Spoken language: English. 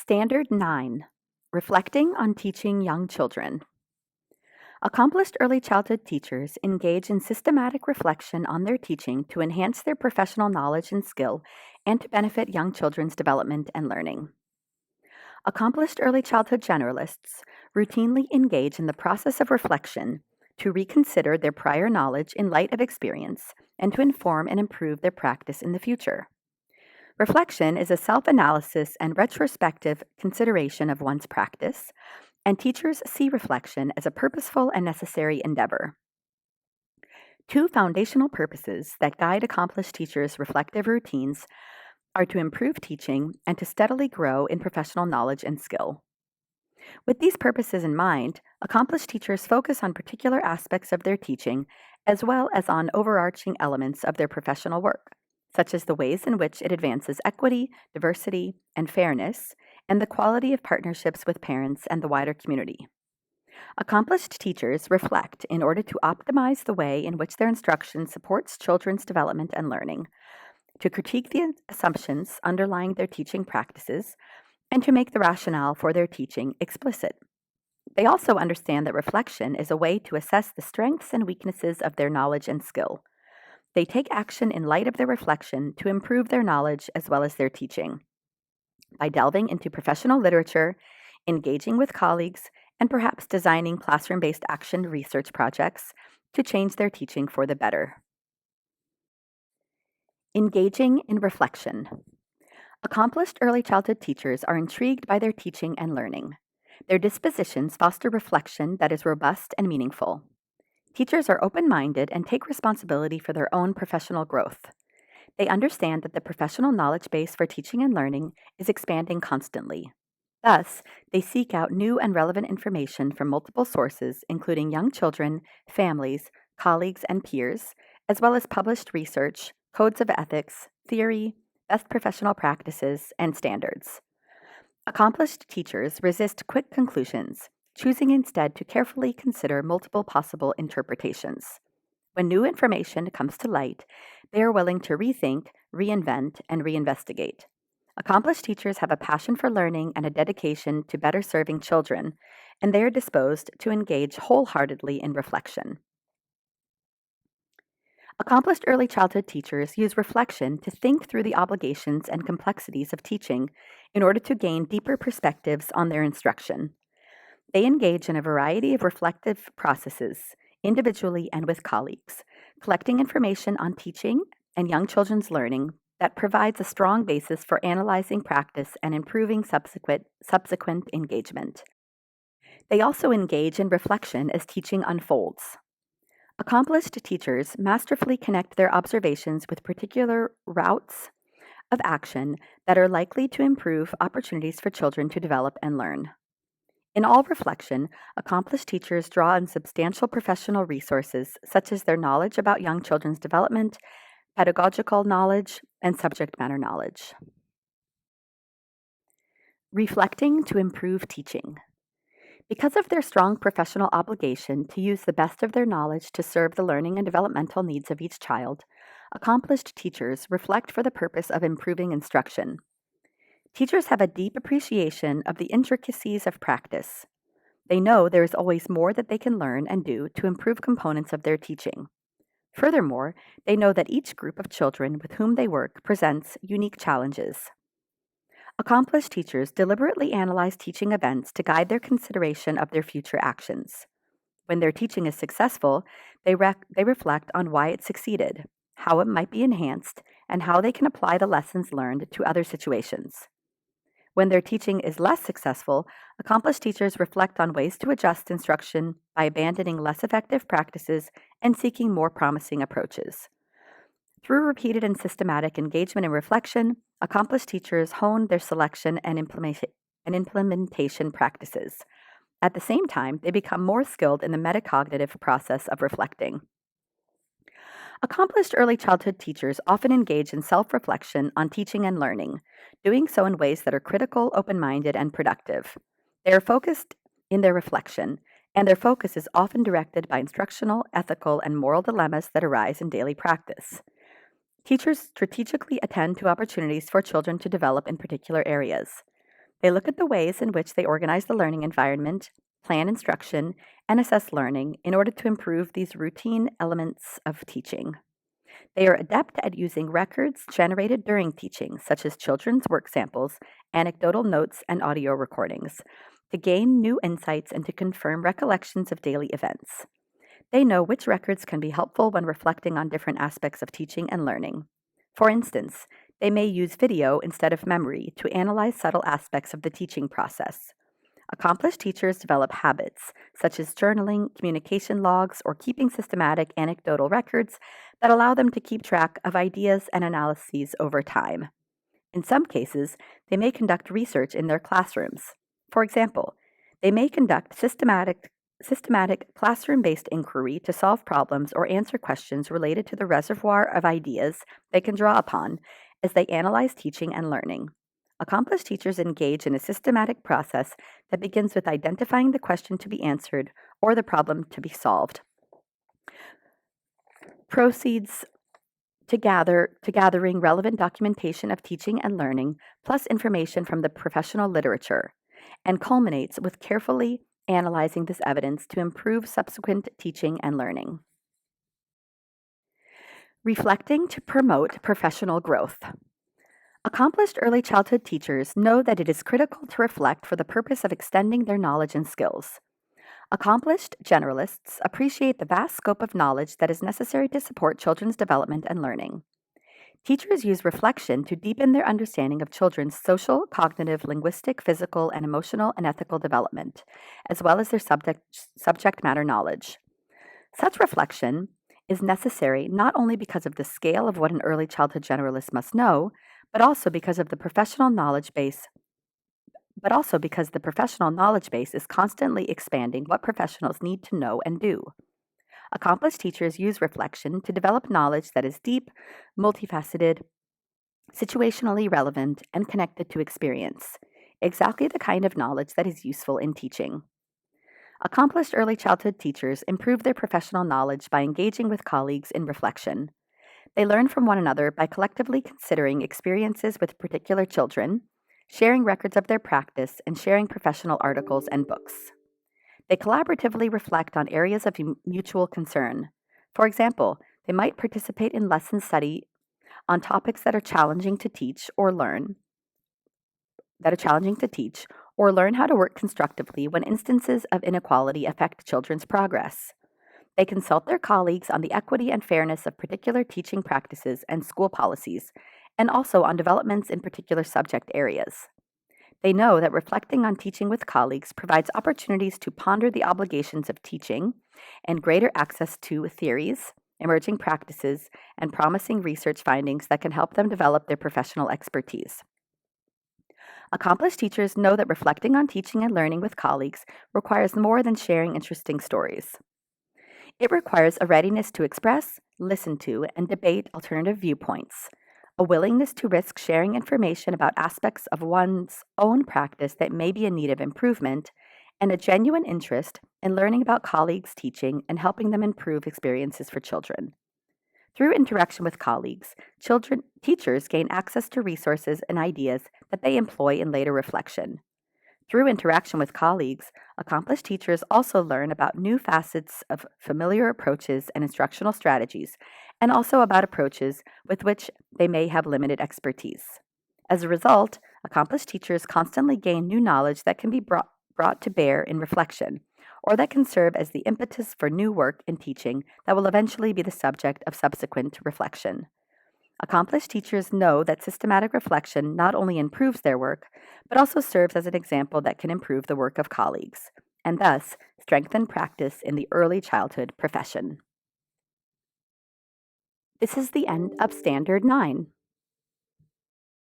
Standard 9. Reflecting on teaching young children. Accomplished early childhood teachers engage in systematic reflection on their teaching to enhance their professional knowledge and skill and to benefit young children's development and learning. Accomplished early childhood generalists routinely engage in the process of reflection to reconsider their prior knowledge in light of experience and to inform and improve their practice in the future. Reflection is a self-analysis and retrospective consideration of one's practice, and teachers see reflection as a purposeful and necessary endeavor. Two foundational purposes that guide accomplished teachers' reflective routines are to improve teaching and to steadily grow in professional knowledge and skill. With these purposes in mind, accomplished teachers focus on particular aspects of their teaching as well as on overarching elements of their professional work, such as the ways in which it advances equity, diversity, and fairness, and the quality of partnerships with parents and the wider community. Accomplished teachers reflect in order to optimize the way in which their instruction supports children's development and learning, to critique the assumptions underlying their teaching practices, and to make the rationale for their teaching explicit. They also understand that reflection is a way to assess the strengths and weaknesses of their knowledge and skill. They take action in light of their reflection to improve their knowledge as well as their teaching. By delving into professional literature, engaging with colleagues, and perhaps designing classroom-based action research projects to change their teaching for the better. Engaging in reflection. Accomplished early childhood teachers are intrigued by their teaching and learning. Their dispositions foster reflection that is robust and meaningful. Teachers are open-minded and take responsibility for their own professional growth. They understand that the professional knowledge base for teaching and learning is expanding constantly. Thus, they seek out new and relevant information from multiple sources, including young children, families, colleagues, and peers, as well as published research, codes of ethics, theory, best professional practices, and standards. Accomplished teachers resist quick conclusions, choosing instead to carefully consider multiple possible interpretations. When new information comes to light, they are willing to rethink, reinvent, and reinvestigate. Accomplished teachers have a passion for learning and a dedication to better serving children, and they are disposed to engage wholeheartedly in reflection. Accomplished early childhood teachers use reflection to think through the obligations and complexities of teaching in order to gain deeper perspectives on their instruction. They engage in a variety of reflective processes, individually and with colleagues, collecting information on teaching and young children's learning that provides a strong basis for analyzing practice and improving subsequent engagement. They also engage in reflection as teaching unfolds. Accomplished teachers masterfully connect their observations with particular routes of action that are likely to improve opportunities for children to develop and learn. In all reflection, accomplished teachers draw on substantial professional resources such as their knowledge about young children's development, pedagogical knowledge, and subject matter knowledge. Reflecting to improve teaching. Because of their strong professional obligation to use the best of their knowledge to serve the learning and developmental needs of each child, accomplished teachers reflect for the purpose of improving instruction. Teachers have a deep appreciation of the intricacies of practice. They know there is always more that they can learn and do to improve components of their teaching. Furthermore, they know that each group of children with whom they work presents unique challenges. Accomplished teachers deliberately analyze teaching events to guide their consideration of their future actions. When their teaching is successful, they reflect on why it succeeded, how it might be enhanced, and how they can apply the lessons learned to other situations. When their teaching is less successful, accomplished teachers reflect on ways to adjust instruction by abandoning less effective practices and seeking more promising approaches. Through repeated and systematic engagement and reflection, accomplished teachers hone their selection and implementation practices. At the same time, they become more skilled in the metacognitive process of reflecting. Accomplished early childhood teachers often engage in self-reflection on teaching and learning, doing so in ways that are critical, open-minded, and productive. They are focused in their reflection, and their focus is often directed by instructional, ethical, and moral dilemmas that arise in daily practice. Teachers strategically attend to opportunities for children to develop in particular areas. They look at the ways in which they organize the learning environment, plan instruction, and assess learning in order to improve these routine elements of teaching. They are adept at using records generated during teaching, such as children's work samples, anecdotal notes, and audio recordings, to gain new insights and to confirm recollections of daily events. They know which records can be helpful when reflecting on different aspects of teaching and learning. For instance, they may use video instead of memory to analyze subtle aspects of the teaching process. Accomplished teachers develop habits, such as journaling, communication logs, or keeping systematic anecdotal records that allow them to keep track of ideas and analyses over time. In some cases, they may conduct research in their classrooms. For example, they may conduct systematic classroom-based inquiry to solve problems or answer questions related to the reservoir of ideas they can draw upon as they analyze teaching and learning. Accomplished teachers engage in a systematic process that begins with identifying the question to be answered or the problem to be solved, proceeds to gathering relevant documentation of teaching and learning, plus information from the professional literature, and culminates with carefully analyzing this evidence to improve subsequent teaching and learning. Reflecting to promote professional growth. Accomplished early childhood teachers know that it is critical to reflect for the purpose of extending their knowledge and skills. Accomplished generalists appreciate the vast scope of knowledge that is necessary to support children's development and learning. Teachers use reflection to deepen their understanding of children's social, cognitive, linguistic, physical, and emotional and ethical development, as well as their subject matter knowledge. Such reflection is necessary not only because of the scale of what an early childhood generalist must know, but also because the professional knowledge base is constantly expanding what professionals need to know and do. Accomplished teachers use reflection to develop knowledge that is deep, multifaceted, situationally relevant, and connected to experience, exactly the kind of knowledge that is useful in teaching. Accomplished early childhood teachers improve their professional knowledge by engaging with colleagues in reflection. They learn from one another by collectively considering experiences with particular children, sharing records of their practice, and sharing professional articles and books. They collaboratively reflect on areas of mutual concern. For example, they might participate in lesson study on topics that are challenging to teach or learn how to work constructively when instances of inequality affect children's progress. They consult their colleagues on the equity and fairness of particular teaching practices and school policies, and also on developments in particular subject areas. They know that reflecting on teaching with colleagues provides opportunities to ponder the obligations of teaching and greater access to theories, emerging practices, and promising research findings that can help them develop their professional expertise. Accomplished teachers know that reflecting on teaching and learning with colleagues requires more than sharing interesting stories. It requires a readiness to express, listen to, and debate alternative viewpoints, a willingness to risk sharing information about aspects of one's own practice that may be in need of improvement, and a genuine interest in learning about colleagues' teaching and helping them improve experiences for children. Through interaction with colleagues, teachers gain access to resources and ideas that they employ in later reflection. Through interaction with colleagues, accomplished teachers also learn about new facets of familiar approaches and instructional strategies, and also about approaches with which they may have limited expertise. As a result, accomplished teachers constantly gain new knowledge that can be brought to bear in reflection, or that can serve as the impetus for new work in teaching that will eventually be the subject of subsequent reflection. Accomplished teachers know that systematic reflection not only improves their work, but also serves as an example that can improve the work of colleagues, and thus strengthen practice in the early childhood profession. This is the end of Standard 9.